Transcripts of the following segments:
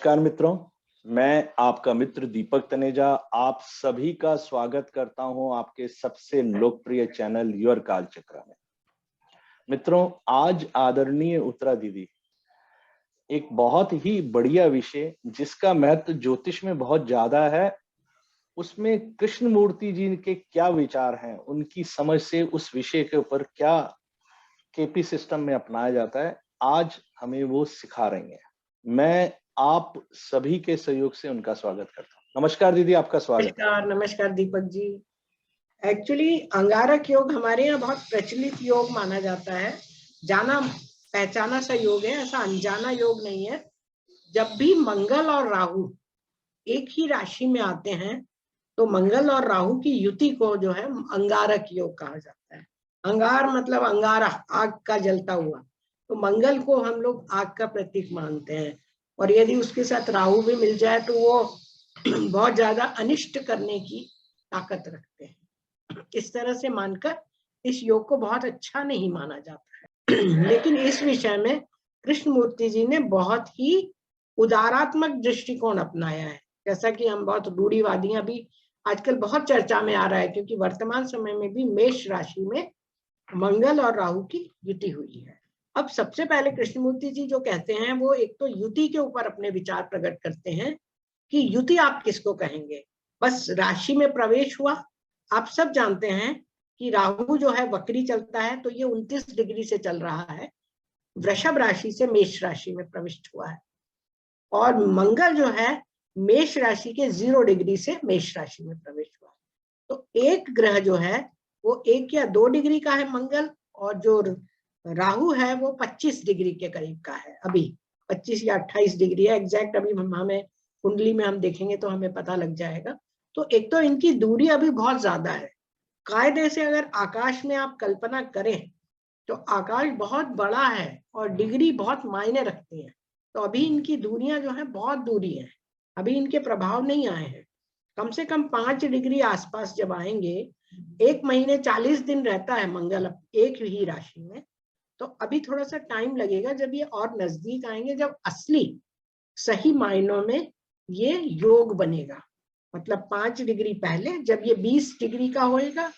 नमस्कार मित्रों, मैं आपका मित्र दीपक तनेजा आप सभी का स्वागत करता हूं आपके सबसे लोकप्रिय चैनल योर कालचक्र में। मित्रों, आज आदरणीय उत्तरा दीदी एक बहुत ही बढ़िया विषय जिसका महत्व ज्योतिष में बहुत ज्यादा है, उसमें कृष्णमूर्ति जी के क्या विचार हैं, उनकी समझ से उस विषय के ऊपर क्या केपी सिस्टम में अपनाया जाता है, आज हमें वो सिखा रही हैं। मैं आप सभी के सहयोग से उनका स्वागत करता हूँ। नमस्कार दीदी, आपका स्वागत है। नमस्कार नमस्कार दीपक जी। एक्चुअली अंगारक योग हमारे यहाँ बहुत प्रचलित योग माना जाता है, जाना पहचाना सा योग है, ऐसा अनजाना योग नहीं है। जब भी मंगल और राहु एक ही राशि में आते हैं तो मंगल और राहु की युति को जो है अंगारक योग कहा जाता है। अंगार मतलब अंगारा, आग का जलता हुआ, तो मंगल को हम लोग आग का प्रतीक मानते हैं। और यदि उसके साथ राहु भी मिल जाए तो वो बहुत ज्यादा अनिष्ट करने की ताकत रखते हैं। इस तरह से मानकर इस योग को बहुत अच्छा नहीं माना जाता है। लेकिन इस विषय में कृष्णमूर्ति जी ने बहुत ही उदारात्मक दृष्टिकोण अपनाया है। जैसा कि हम बहुत रूढ़िवादियां भी आजकल बहुत चर्चा में आ रहा है, क्योंकि वर्तमान समय में भी मेष राशि में मंगल और राहु की युति हुई है। अब सबसे पहले कृष्णमूर्ति जी जो कहते हैं वो एक तो युति के ऊपर अपने विचार प्रकट करते हैं कि युति आप किसको कहेंगे। बस राशि में प्रवेश हुआ, आप सब जानते हैं कि राहु जो है वक्री चलता है, तो ये 29 डिग्री से चल रहा है, वृषभ राशि से मेष राशि में प्रविष्ट हुआ है। और मंगल जो है मेष राशि के 0 डिग्री से मेष राशि में प्रवेश हुआ है। तो एक ग्रह जो है वो 1 या 2 डिग्री का है मंगल, और जो राहु है वो 25 डिग्री के करीब का है। अभी 25 या 28 डिग्री है एग्जैक्ट, अभी हमें कुंडली में हम देखेंगे तो हमें पता लग जाएगा। तो एक तो इनकी दूरी अभी बहुत ज्यादा है। कायदे से अगर आकाश में आप कल्पना करें तो आकाश बहुत बड़ा है और डिग्री बहुत मायने रखती है। तो अभी इनकी दूरियां जो है बहुत दूरी है, अभी इनके प्रभाव नहीं आए हैं। कम से कम 5 डिग्री आसपास जब आएंगे, 1 महीने 40 दिन रहता है मंगल एक ही राशि में, तो अभी थोड़ा सा टाइम लगेगा जब ये और नजदीक आएंगे, जब असली सही मायनों में ये योग बनेगा। मतलब 5 डिग्री पहले, जब ये 20 डिग्री का होएगा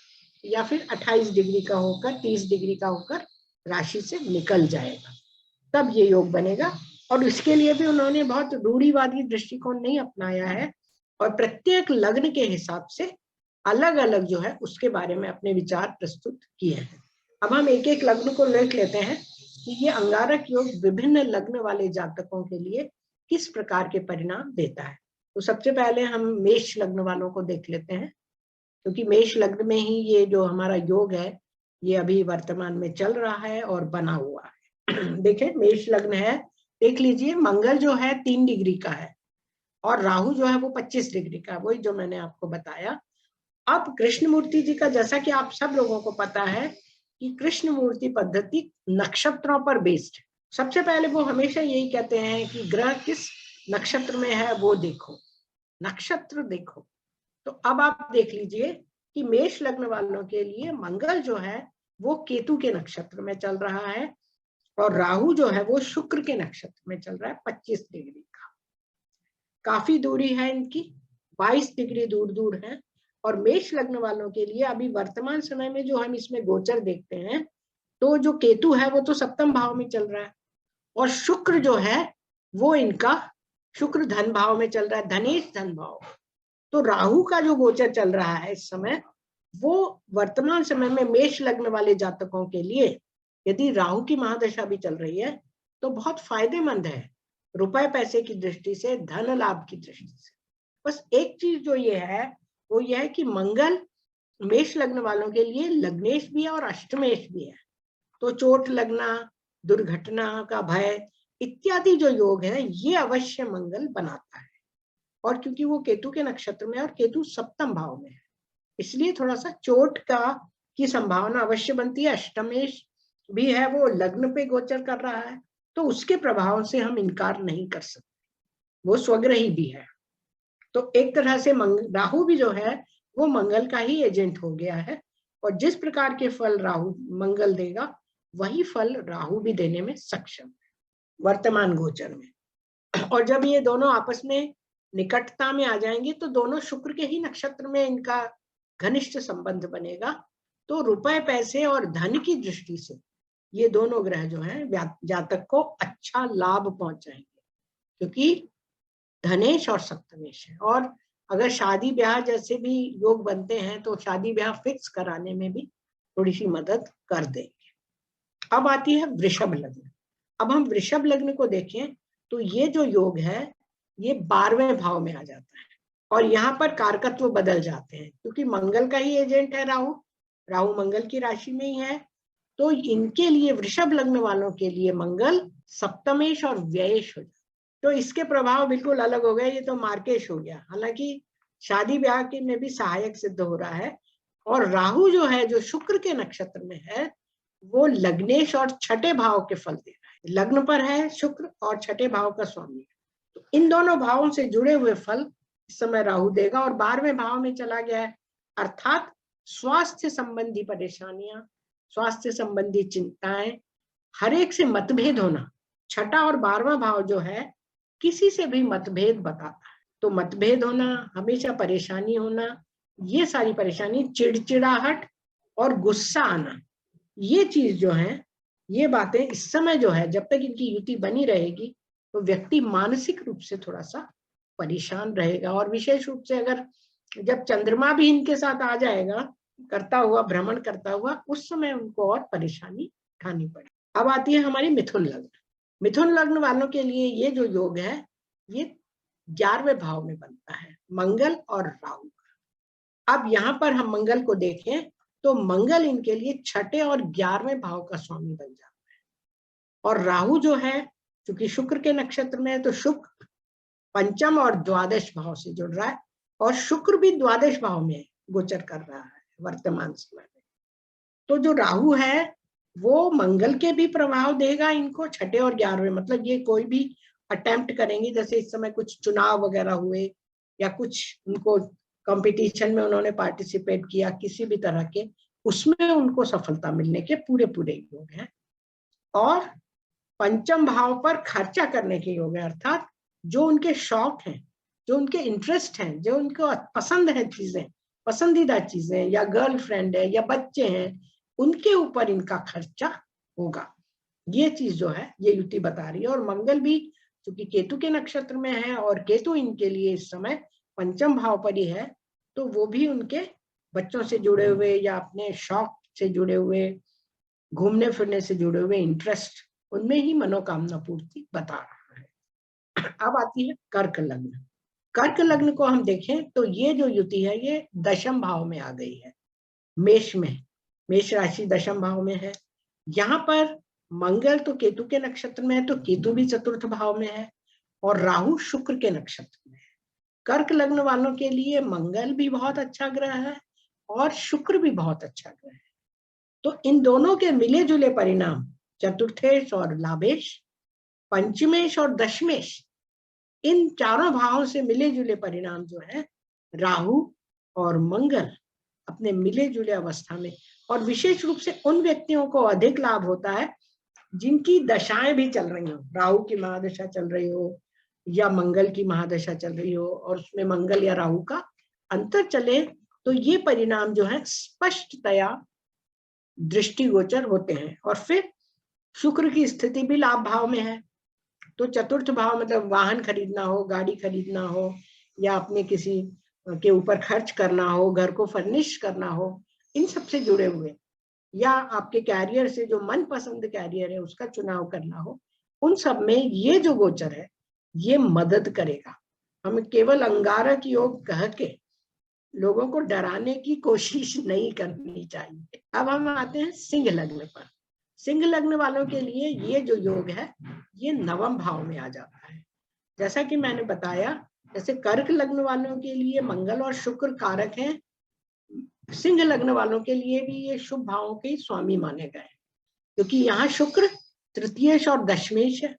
या फिर 28 डिग्री का होकर 30 डिग्री का होकर राशि से निकल जाएगा, तब ये योग बनेगा। और इसके लिए भी उन्होंने बहुत रूढ़िवादी दृष्टिकोण नहीं अपनाया है, और प्रत्येक लग्न के हिसाब से अलग अलग जो है उसके बारे में अपने विचार प्रस्तुत किए हैं। अब हम एक एक लग्न को देख लेते हैं कि ये अंगारक योग विभिन्न लग्न वाले जातकों के लिए किस प्रकार के परिणाम देता है। तो सबसे पहले हम मेष लग्न वालों को देख लेते हैं, क्योंकि मेष लग्न में ही ये जो हमारा योग है ये अभी वर्तमान में चल रहा है और बना हुआ है। देखें, मेष लग्न है, देख लीजिए, मंगल जो है 3 डिग्री का है और राहु जो है वो 25 डिग्री का, वही जो मैंने आपको बताया। अब कृष्णमूर्ति जी का, जैसा कि आप सब लोगों को पता है कि कृष्णमूर्ति पद्धति नक्षत्रों पर बेस्ड है। सबसे पहले वो हमेशा यही कहते हैं कि ग्रह किस नक्षत्र में है वो देखो, नक्षत्र देखो। तो अब आप देख लीजिए कि मेष लग्न वालों के लिए मंगल जो है वो केतु के नक्षत्र में चल रहा है, और राहु जो है वो शुक्र के नक्षत्र में चल रहा है 25 डिग्री का। काफी दूरी है इनकी, 22 डिग्री दूर दूर है। और मेष लग्न वालों के लिए अभी वर्तमान समय में जो हम इसमें गोचर देखते हैं, तो जो केतु है वो तो सप्तम भाव में चल रहा है, और शुक्र जो है वो इनका शुक्र धन भाव में चल रहा है, धनेश धन भाव। तो राहु का जो गोचर चल रहा है इस समय, वो वर्तमान समय में मेष लग्न वाले जातकों के लिए यदि राहु की महादशा भी चल रही है तो बहुत फायदेमंद है, रुपए पैसे की दृष्टि से, धन लाभ की दृष्टि से। बस एक चीज जो ये है वो ये है कि मंगल मेष लग्न वालों के लिए लग्नेश भी है और अष्टमेश भी है, तो चोट लगना, दुर्घटना का भय इत्यादि जो योग है ये अवश्य मंगल बनाता है। और क्योंकि वो केतु के नक्षत्र में है और केतु सप्तम भाव में है, इसलिए थोड़ा सा चोट का की संभावना अवश्य बनती है। अष्टमेश भी है, वो लग्न पे गोचर कर रहा है, तो उसके प्रभाव से हम इनकार नहीं कर सकते, वो स्वग्रही भी है। तो एक तरह से राहु भी जो है वो मंगल का ही एजेंट हो गया है, और जिस प्रकार के फल राहु मंगल देगा वही फल राहु भी देने में सक्षम है वर्तमान गोचर में। और जब ये दोनों आपस में निकटता में आ जाएंगे तो दोनों शुक्र के ही नक्षत्र में इनका घनिष्ठ संबंध बनेगा। तो रुपए पैसे और धन की दृष्टि से ये दोनों ग्रह जो हैं जातक को अच्छा लाभ पहुंचाएंगे, क्योंकि धनेश और सप्तमेश है। और अगर शादी ब्याह जैसे भी योग बनते हैं तो शादी ब्याह फिक्स कराने में भी थोड़ी सी मदद कर देंगे। अब आती है वृषभ लग्न। अब हम वृषभ लग्न को देखें तो ये जो योग है ये 12वें भाव में आ जाता है और यहाँ पर कारकत्व बदल जाते हैं, क्योंकि मंगल का ही एजेंट है राहु, राहु मंगल की राशि में ही है। तो इनके लिए, वृषभ लग्न वालों के लिए मंगल सप्तमेश और व्ययेश हो जाए, तो इसके प्रभाव बिल्कुल अलग हो गए। ये तो मार्केश हो गया, हालांकि शादी ब्याह के में भी सहायक सिद्ध हो रहा है। और राहु जो है, जो शुक्र के नक्षत्र में है, वो लग्नेश और छठे भाव के फल दे रहा है। लग्न पर है शुक्र और छठे भाव का स्वामी, तो इन दोनों भावों से जुड़े हुए फल इस समय राहु देगा। और 12वें भाव में चला गया है, अर्थात स्वास्थ्य संबंधी परेशानियां, स्वास्थ्य संबंधी चिंताएं, हर एक से मतभेद होना। छठा और 12वां भाव जो है किसी से भी मतभेद बताता है, तो मतभेद होना, हमेशा परेशानी होना, ये सारी परेशानी, चिड़चिड़ाहट और गुस्सा आना, ये चीज जो है, ये बातें इस समय जो है, जब तक इनकी युति बनी रहेगी तो व्यक्ति मानसिक रूप से थोड़ा सा परेशान रहेगा। और विशेष रूप से अगर जब चंद्रमा भी इनके साथ आ जाएगा करता हुआ, भ्रमण करता हुआ, उस समय उनको और परेशानी उठानी पड़ेगी। अब आती है हमारी मिथुन लग्न। मिथुन लग्न वालों के लिए ये जो योग है ये 11वें भाव में बनता है, मंगल और राहु। अब यहाँ पर हम मंगल को देखें तो मंगल इनके लिए छठे और 11वें भाव का स्वामी बन जाता है। और राहु जो है, क्योंकि शुक्र के नक्षत्र में है, तो शुक्र पंचम और द्वादश भाव से जुड़ रहा है, और शुक्र भी द्वादश भाव में गोचर कर रहा है वर्तमान समय में। तो जो राहु है वो मंगल के भी प्रभाव देगा इनको, छठे और 11वें। मतलब ये कोई भी अटेम्प्ट करेंगे, जैसे इस समय कुछ चुनाव वगैरह हुए या कुछ उनको कंपटीशन में उन्होंने पार्टिसिपेट किया किसी भी तरह के, उसमें उनको सफलता मिलने के पूरे पूरे योग हैं। और पंचम भाव पर खर्चा करने के योग है, अर्थात जो उनके शौक हैं, जो उनके इंटरेस्ट हैं, जो उनको पसंद है चीजें, पसंदीदा चीजें, या गर्लफ्रेंड है या बच्चे हैं, उनके ऊपर इनका खर्चा होगा। ये चीज जो है ये युति बता रही है। और मंगल भी क्योंकि केतु के नक्षत्र में है और केतु इनके लिए इस समय पंचम भाव पर ही है, तो वो भी उनके बच्चों से जुड़े हुए या अपने शौक से जुड़े हुए, घूमने फिरने से जुड़े हुए इंटरेस्ट, उनमें ही मनोकामना पूर्ति बता रहा है। अब आती है कर्क लग्न। कर्क लग्न को हम देखें तो ये जो युति है ये दशम भाव में आ गई है, मेष में, मेष राशि दशम भाव में है। यहाँ पर मंगल तो केतु के नक्षत्र में है, तो केतु भी चतुर्थ भाव में है, और राहु शुक्र के नक्षत्र में है। कर्क लग्न वालों के लिए मंगल भी बहुत अच्छा ग्रह है और शुक्र भी बहुत अच्छा ग्रह है। तो इन दोनों के मिले जुले परिणाम, चतुर्थेश और लाभेश, पंचमेश और दशमेश, इन चारों भावों से मिले जुले परिणाम जो है राहु और मंगल अपने मिले जुले अवस्था में, और विशेष रूप से उन व्यक्तियों को अधिक लाभ होता है जिनकी दशाएं भी चल रही हो, राहु की महादशा चल रही हो या मंगल की महादशा चल रही हो, और उसमें मंगल या राहु का अंतर चले, तो ये परिणाम जो है स्पष्टतया दृष्टिगोचर होते हैं। और फिर शुक्र की स्थिति भी लाभ भाव में है, तो चतुर्थ भाव मतलब वाहन खरीदना हो, गाड़ी खरीदना हो, या अपने किसी के ऊपर खर्च करना हो, घर को फर्निश करना हो, इन सब से जुड़े हुए, या आपके कैरियर से जो मनपसंद कैरियर है उसका चुनाव करना हो, उन सब में ये जो गोचर है ये मदद करेगा। हमें केवल अंगारक योग कह के लोगों को डराने की कोशिश नहीं करनी चाहिए। अब हम आते हैं सिंह लग्न पर। सिंह लग्न वालों के लिए ये जो योग है ये नवम भाव में आ जाता है। जैसा कि मैंने बताया, जैसे कर्क लग्न वालों के लिए मंगल और शुक्र कारक हैं, सिंह लग्न वालों के लिए भी ये शुभ भावों के स्वामी माने गए, क्योंकि यहाँ शुक्र तृतीयेश और दशमेश है,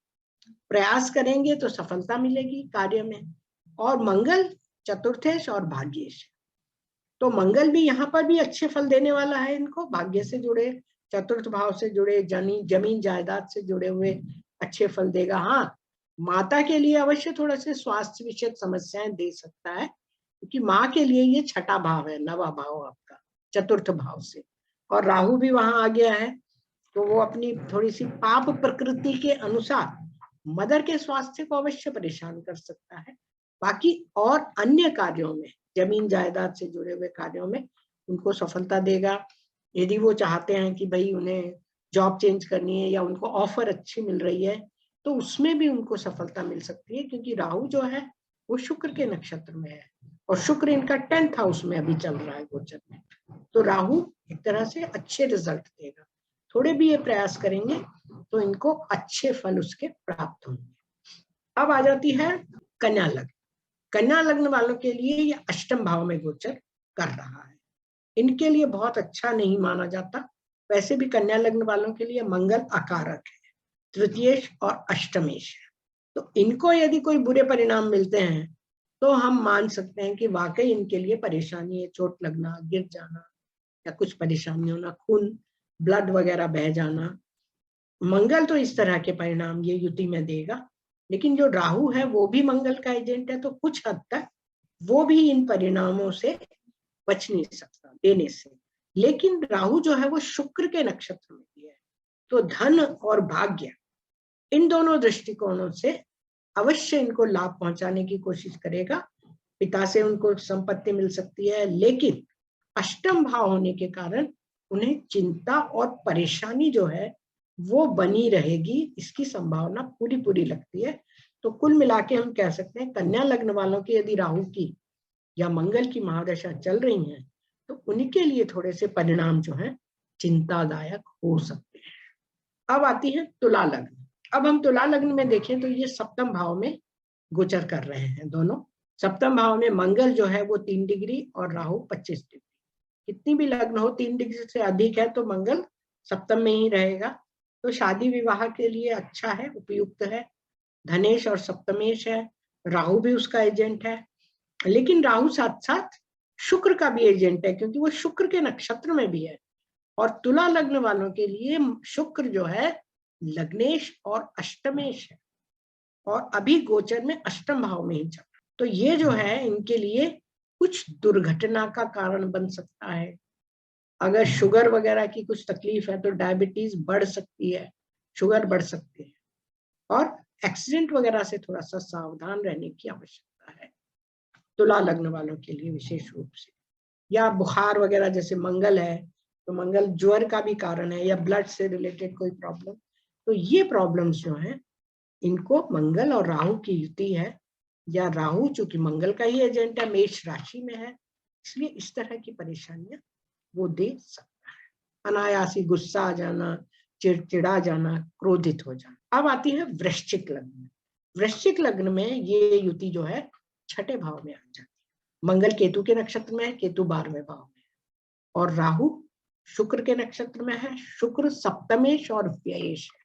प्रयास करेंगे तो सफलता मिलेगी कार्य में, और मंगल चतुर्थेश और भाग्येश, तो मंगल भी यहाँ पर भी अच्छे फल देने वाला है इनको, भाग्य से जुड़े, चतुर्थ भाव से जुड़े, जमीन जायदाद से जुड़े हुए अच्छे फल देगा। हाँ, माता के लिए अवश्य थोड़ा से स्वास्थ्य विषयक समस्याएं दे सकता है, क्योंकि माँ के लिए ये छठा भाव है, नवा भाव आपका चतुर्थ भाव से, और राहु भी वहां आ गया है, तो वो अपनी थोड़ी सी पाप प्रकृति के अनुसार मदर के स्वास्थ्य को अवश्य परेशान कर सकता है। बाकी और अन्य कार्यों में, जमीन जायदाद से जुड़े हुए कार्यों में उनको सफलता देगा। यदि वो चाहते हैं कि भाई उन्हें जॉब चेंज करनी है या उनको ऑफर अच्छी मिल रही है, तो उसमें भी उनको सफलता मिल सकती है, क्योंकि राहु जो है वो शुक्र के नक्षत्र में है और शुक्र इनका 10th हाउस में अभी चल रहा है गोचर में। तो राहु एक तरह से अच्छे रिजल्ट देगा। थोड़े भी ये प्रयास करेंगे तो इनको अच्छे फल उसके प्राप्त होंगे। अब आ जाती है कन्या लग्न। कन्या लग्न वालों के लिए ये अष्टम भाव में गोचर कर रहा है। इनके लिए बहुत अच्छा नहीं माना जाता। वैसे भी कन्या लग्न वालों के लिए मंगल अकारक है, तृतीयेश और अष्टमेश है। तो इनको यदि कोई बुरे परिणाम मिलते हैं तो हम मान सकते हैं कि वाकई इनके लिए परेशानी है, चोट लगना, गिर जाना या कुछ परेशानी होना, खून ब्लड वगैरह बह जाना। मंगल तो इस तरह के परिणाम ये युति में देगा, लेकिन जो राहु है वो भी मंगल का एजेंट है, तो कुछ हद तक वो भी इन परिणामों से बच नहीं सकता देने से। लेकिन राहु जो है वो शुक्र के नक्षत्र में भी है, तो धन और भाग्य इन दोनों दृष्टिकोणों से अवश्य इनको लाभ पहुंचाने की कोशिश करेगा। पिता से उनको संपत्ति मिल सकती है, लेकिन अष्टम भाव होने के कारण उन्हें चिंता और परेशानी जो है वो बनी रहेगी, इसकी संभावना पूरी पूरी लगती है। तो कुल मिला के हम कह सकते हैं कन्या लग्न वालों की यदि राहु की या मंगल की महादशा चल रही है तो उनके लिए थोड़े से परिणाम जो है चिंतादायक हो सकते हैं। अब आती है तुला लग्न। अब हम तुला लग्न में देखें तो ये सप्तम भाव में गोचर कर रहे हैं दोनों। सप्तम भाव में मंगल जो है वो 3 डिग्री और राहु 25 डिग्री। कितनी भी लग्न हो 3 डिग्री से अधिक है तो मंगल सप्तम में ही रहेगा, तो शादी विवाह के लिए अच्छा है, उपयुक्त है। धनेश और सप्तमेश है, राहु भी उसका एजेंट है, लेकिन राहु साथ साथ शुक्र का भी एजेंट है, क्योंकि वो शुक्र के नक्षत्र में भी है। और तुला लग्न वालों के लिए शुक्र जो है लग्नेश और अष्टमेश है, और अभी गोचर में अष्टम भाव में ही चल रहा। तो ये जो है इनके लिए कुछ दुर्घटना का कारण बन सकता है। अगर शुगर वगैरह की कुछ तकलीफ है तो डायबिटीज बढ़ सकती है, शुगर बढ़ सकती है, और एक्सीडेंट वगैरह से थोड़ा सा सावधान रहने की आवश्यकता है तुला लग्न वालों के लिए विशेष रूप से। या बुखार वगैरह, जैसे मंगल है तो मंगल ज्वर का भी कारण है, या ब्लड से रिलेटेड कोई प्रॉब्लम, तो ये प्रॉब्लम्स जो है इनको मंगल और राहु की युति है, या राहु चूंकि मंगल का ही एजेंट है, मेष राशि में है, इसलिए इस तरह की परेशानियां वो दे सकता है। अनायासी गुस्सा आ जाना, चिड़चिड़ा जाना, क्रोधित हो जाना। अब आती है वृश्चिक लग्न। वृश्चिक लग्न में ये युति जो है छठे भाव में आ जाती है। मंगल केतु के नक्षत्र में है, केतु 12वें भाव में है, और राहु शुक्र के नक्षत्र में है, शुक्र सप्तमेश और व्ययेश है।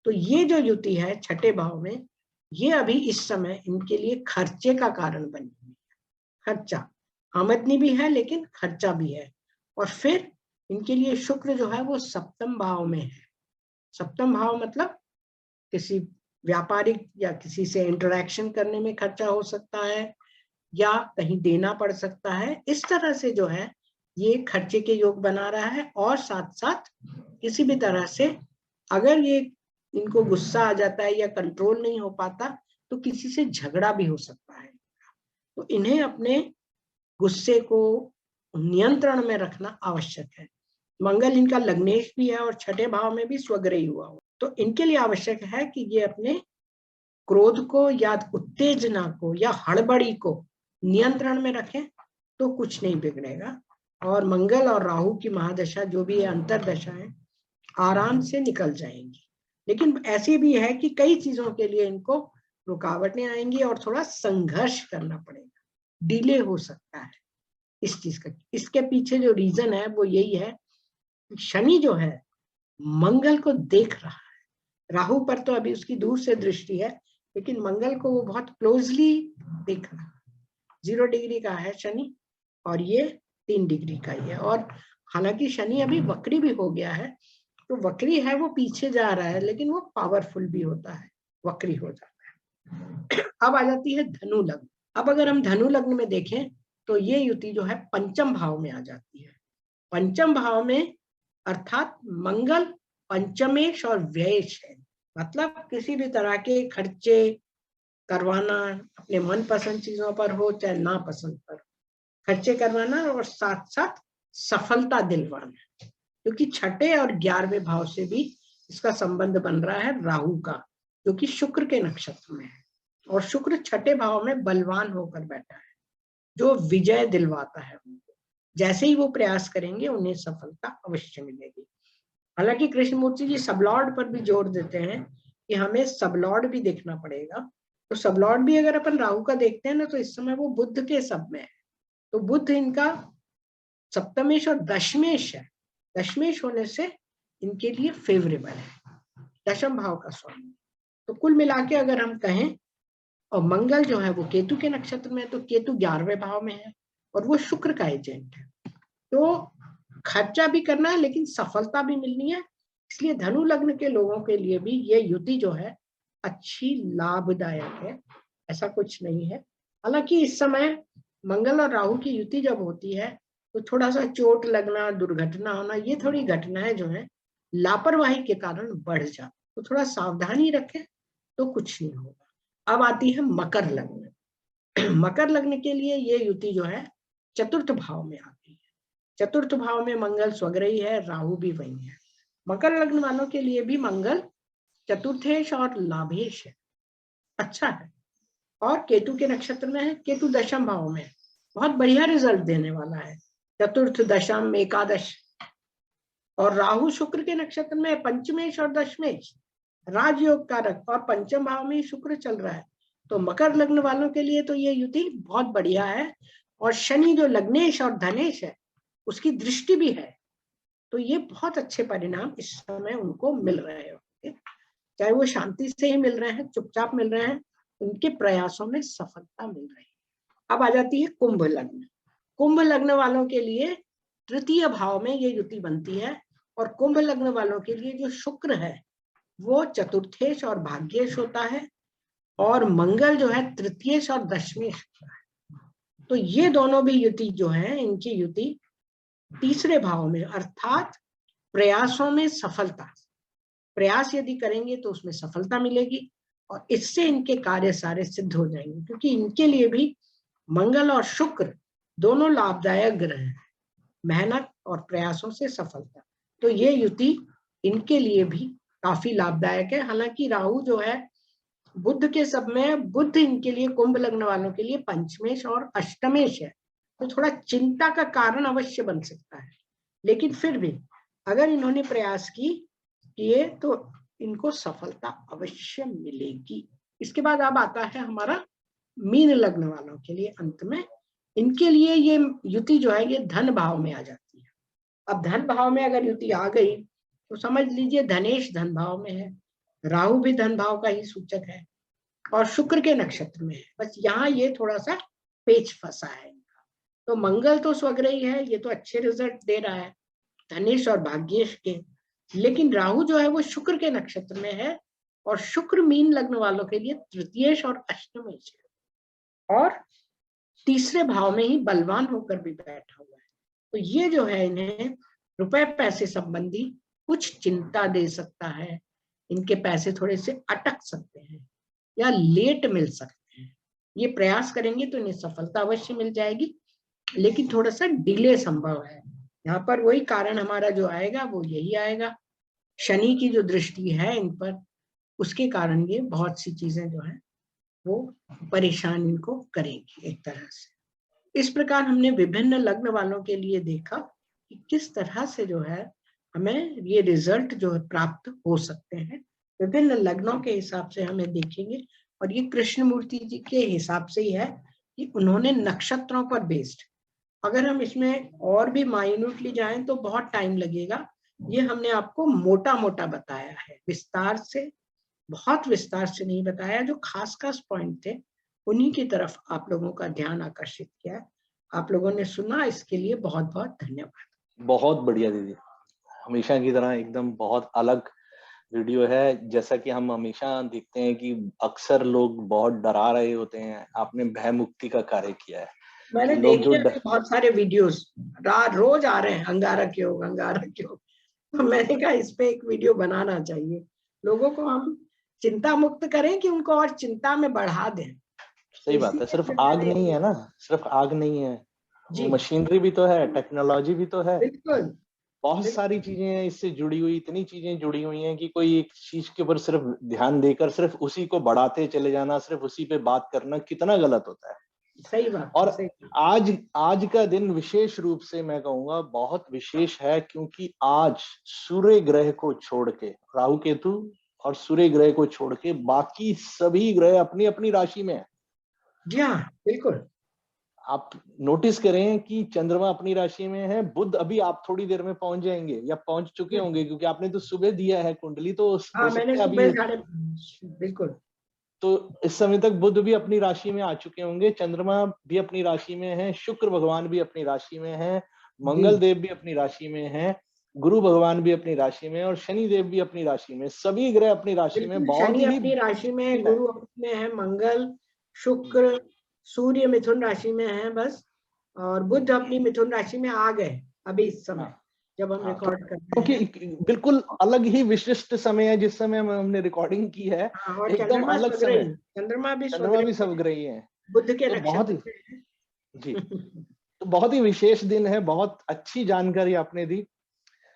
तो ये जो युति है छठे भाव में, ये अभी इस समय इनके लिए खर्चे का कारण बनी हुई है। खर्चा, आमदनी भी है लेकिन खर्चा भी है। और फिर इनके लिए शुक्र जो है वो सप्तम भाव में है। सप्तम भाव मतलब किसी व्यापारिक या किसी से इंटरेक्शन करने में खर्चा हो सकता है, या कहीं देना पड़ सकता है। इस तरह से जो है ये खर्चे के योग बना रहा है। और साथ साथ किसी भी तरह से अगर ये इनको गुस्सा आ जाता है या कंट्रोल नहीं हो पाता तो किसी से झगड़ा भी हो सकता है। तो इन्हें अपने गुस्से को नियंत्रण में रखना आवश्यक है। मंगल इनका लग्नेश भी है और छठे भाव में भी स्वग्रही हुआ हो, तो इनके लिए आवश्यक है कि ये अपने क्रोध को या उत्तेजना को या हड़बड़ी को नियंत्रण में रखें, तो कुछ नहीं बिगड़ेगा। और मंगल और राहु की महादशा जो भी है, अंतरदशा है, आराम से निकल जाएंगी। लेकिन ऐसी भी है कि कई चीजों के लिए इनको रुकावटें आएंगी और थोड़ा संघर्ष करना पड़ेगा, डिले हो सकता है इस चीज का। इसके पीछे जो रीजन है वो यही है, शनि जो है मंगल को देख रहा है। राहु पर तो अभी उसकी दूर से दृष्टि है, लेकिन मंगल को वो बहुत क्लोजली देख रहा है। 0 डिग्री का है शनि और ये 3 डिग्री का ही है। और हालांकि शनि अभी वक्री भी हो गया है, तो वक्री है वो पीछे जा रहा है, लेकिन वो पावरफुल भी होता है, वक्री हो जाता है। अब आ जाती है धनु लग्न। अब अगर हम धनु लग्न में देखें तो ये युति जो है पंचम भाव में आ जाती है। पंचम भाव में अर्थात मंगल पंचमेश और व्ययेश है, मतलब किसी भी तरह के खर्चे करवाना, अपने मनपसंद चीजों पर हो चाहे नापसंद पर, खर्चे करवाना और साथ साथ सफलता दिलवाना, क्योंकि छठे और 11वें भाव से भी इसका संबंध बन रहा है राहु का, जो कि शुक्र के नक्षत्र में है, और शुक्र छठे भाव में बलवान होकर बैठा है, जो विजय दिलवाता है उनको। जैसे ही वो प्रयास करेंगे उन्हें सफलता अवश्य मिलेगी। हालांकि कृष्णमूर्ति जी सबलॉर्ड पर भी जोर देते हैं कि हमें सबलॉर्ड भी देखना पड़ेगा। तो सबलॉर्ड भी अगर अपन राहु का देखते हैं ना, तो इस समय वो बुध के सब में है, तो बुध इनका सप्तमेश और दशमेश है। दशमेश होने से इनके लिए फेवरेबल है, दशम भाव का स्वामी। तो कुल मिला के अगर हम कहें, और मंगल जो है वो केतु के नक्षत्र में है, तो केतु 11वें भाव में है और वो शुक्र का एजेंट है। तो खर्चा भी करना है लेकिन सफलता भी मिलनी है, इसलिए धनु लग्न के लोगों के लिए भी ये युति जो है अच्छी लाभदायक है, ऐसा कुछ नहीं है। हालांकि इस समय मंगल और राहु की युति जब होती है तो थोड़ा सा चोट लगना, दुर्घटना होना, ये थोड़ी घटनाएं जो है लापरवाही के कारण बढ़ जाती, तो थोड़ा सावधानी रखें तो कुछ नहीं होगा। अब आती है मकर लग्न। मकर लग्न के लिए ये युति जो है चतुर्थ भाव में आती है। चतुर्थ भाव में मंगल स्वग्रही है, राहु भी वही है। मकर लग्न वालों के लिए भी मंगल चतुर्थेश और लाभेश है, अच्छा है, और केतु के नक्षत्र में है, केतु दशम भाव में है, बहुत बढ़िया रिजल्ट देने वाला है, चतुर्थ दशम एकादश। और राहु शुक्र के नक्षत्र में पंचमेश और दशमेश, राजयोग कारक, और पंचम भाव में शुक्र चल रहा है। तो मकर लग्न वालों के लिए तो ये युति बहुत बढ़िया है, और शनि जो लग्नेश और धनेश है उसकी दृष्टि भी है, तो ये बहुत अच्छे परिणाम इस समय उनको मिल रहे होंगे, चाहे वो शांति से ही मिल रहे हैं, चुपचाप मिल रहे हैं, उनके प्रयासों में सफलता मिल रही है। अब आ जाती है कुंभ लग्न। कुंभ लग्न वालों के लिए तृतीय भाव में ये युति बनती है, और कुंभ लग्न वालों के लिए जो शुक्र है वो चतुर्थेश और भाग्येश होता है, और मंगल जो है तृतीयेश और दशमेश होता है। तो ये दोनों भी युति जो है, इनकी युति तीसरे भाव में, अर्थात प्रयासों में सफलता, प्रयास यदि करेंगे तो उसमें सफलता मिलेगी, और इससे इनके कार्य सारे सिद्ध हो जाएंगे, क्योंकि इनके लिए भी मंगल और शुक्र दोनों लाभदायक ग्रह हैं, मेहनत और प्रयासों से सफलता। तो ये युति इनके लिए भी काफी लाभदायक है। हालांकि राहु जो है बुध के सब में, बुध इनके लिए कुंभ लग्न वालों के लिए पंचमेश और अष्टमेश है, तो थोड़ा चिंता का कारण अवश्य बन सकता है, लेकिन फिर भी अगर इन्होंने प्रयास किए तो इनको सफलता अवश्य मिलेगी। इसके बाद अब आता है हमारा मीन लग्न वालों के लिए। अंत में इनके लिए ये युति जो है ये धन भाव में आ जाती है। अब धन भाव में अगर युति आ गई तो समझ लीजिए धनेश धन भाव में है, राहु भी धन भाव का ही सूचक है, और शुक्र के नक्षत्र में है। बस यहाँ ये थोड़ा सा पेच फंसा है इनका। तो मंगल तो स्वग्रही है, ये तो अच्छे रिजल्ट दे रहा है धनेश और भाग्येश के, लेकिन राहु जो है वो शुक्र के नक्षत्र में है, और शुक्र मीन लग्न वालों के लिए तृतीयेश और अष्टमेश है, और तीसरे भाव में ही बलवान होकर भी बैठा हुआ है। तो ये जो है इन्हें रुपए पैसे संबंधी कुछ चिंता दे सकता है, इनके पैसे थोड़े से अटक सकते हैं या लेट मिल सकते हैं। ये प्रयास करेंगे तो इन्हें सफलता अवश्य मिल जाएगी, लेकिन थोड़ा सा डिले संभव है। यहाँ पर वही कारण हमारा जो आएगा वो यही आएगा, शनि की जो दृष्टि है इन पर, उसके कारण ये बहुत सी चीजें जो है वो परेशान इनको करेगी एक तरह से। इस प्रकार हमने विभिन्न लग्न वालों के लिए देखा कि किस तरह से जो है हमें ये रिजल्ट जो है प्राप्त हो सकते हैं। विभिन्न लग्नों के हिसाब से हमें देखेंगे, और ये कृष्णमूर्ति जी के हिसाब से ही है कि उन्होंने नक्षत्रों पर बेस्ड, अगर हम इसमें और भी माइन्यूटली जाएं तो बहुत टाइम लगेगा। ये हमने आपको मोटा मोटा बताया है, विस्तार से, बहुत विस्तार से नहीं बताया। जो खास खास पॉइंट थे उन्हीं की तरफ आप लोगों का ध्यान आकर्षित किया। आप लोगों ने सुना, इसके लिए बहुत बहुत धन्यवाद। बहुत बढ़िया दीदी, हमेशा की तरह एकदम बहुत अलग वीडियो है। जैसा कि हम हमेशा देखते हैं कि अक्सर लोग बहुत डरा रहे होते हैं, आपने भय मुक्ति का कार्य किया है मैंने कि लोग जो देखे थे बहुत सारे वीडियोस, रोज आ रहे हैं अंगारक योग अंगारक योग। तो मैंने कहा इस पे एक वीडियो बनाना चाहिए, लोगों को हम चिंता मुक्त करें कि उनको और चिंता में बढ़ा दें। तो सही बात है, इसीलिए सिर्फ फिर आग मैंने, नहीं है ना, सिर्फ आग नहीं है, जी मशीनरी भी तो है, टेक्नोलॉजी भी तो है, बिल्कुल बहुत सारी बिल्कुल, चीजें हैं इससे जुड़ी हुई, इतनी चीजें जुड़ी हुई हैं कि कोई एक चीज के ऊपर सिर्फ ध्यान देकर सिर्फ उसी को बढ़ाते चले जाना, सिर्फ उसी पे बात करना कितना गलत होता है। सही बात है, और सही बात। आज आज का दिन विशेष रूप से मैं कहूंगा बहुत विशेष है, क्योंकि आज सूर्य ग्रह को छोड़ के, राहु केतु और सूर्य ग्रह को छोड़ के बाकी सभी ग्रह अपनी अपनी राशि में है। जी हाँ बिल्कुल। आप नोटिस करें कि चंद्रमा अपनी राशि में है, बुध अभी आप थोड़ी देर में पहुंच जाएंगे या पहुंच चुके होंगे, क्योंकि आपने तो सुबह दिया है कुंडली, तो हो हाँ मैंने सकता है सुबह अभी, साढ़े, बिल्कुल तो इस समय तक बुध भी अपनी राशि में आ चुके होंगे, चंद्रमा भी अपनी राशि में है, शुक्र भगवान भी अपनी राशि में है, जी। मंगल देव भी अपनी राशि में है, गुरु भगवान भी अपनी राशि में, और शनि देव भी अपनी राशि में, सभी ग्रह अपनी राशि में, बिल्कुल, बहुत शनि ही अपनी राशि में है, दिन है। गुरु अपने है, मंगल, शुक्र, सूर्य मिथुन राशि में है बस, और बुध अपनी मिथुन राशि में आ गए अभी इस समय हाँ जब हम हाँ, रिकॉर्ड कर रहे हैं। क्योंकि बिल्कुल अलग ही विशिष्ट समय है जिस समय हमने रिकॉर्डिंग की है, हाँ, और एकदम चंद्रमा अलग स्वग्रही, समय, चंद्रमा भी चंद्रमा भी स्वग्रही सब ग्रही है, बुध के तो बहुत नक्षत्र ही, में जी, है। तो बहुत ही विशेष दिन है, बहुत अच्छी जानकारी आपने दी।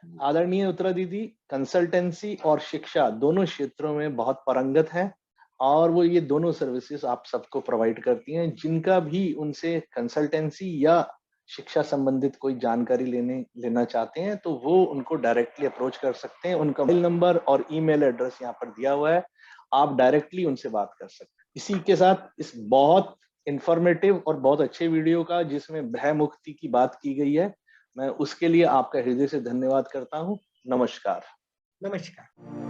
आदरणीय उत्तरा दीदी कंसल्टेंसी और शिक्षा दोनों क्षेत्रों में बहुत पारंगत है, और वो ये दोनों सर्विसेज आप सबको प्रोवाइड करती हैं। जिनका भी उनसे कंसल्टेंसी या शिक्षा संबंधित कोई जानकारी लेना चाहते हैं, तो वो उनको डायरेक्टली अप्रोच कर सकते हैं। उनका मोबाइल नंबर और ईमेल एड्रेस यहाँ पर दिया हुआ है, आप डायरेक्टली उनसे बात कर सकते हैं। इसी के साथ इस बहुत इंफॉर्मेटिव और बहुत अच्छे वीडियो का, जिसमें भय मुक्ति की बात की गई है, मैं उसके लिए आपका हृदय से धन्यवाद करता हूँ। नमस्कार। नमस्कार।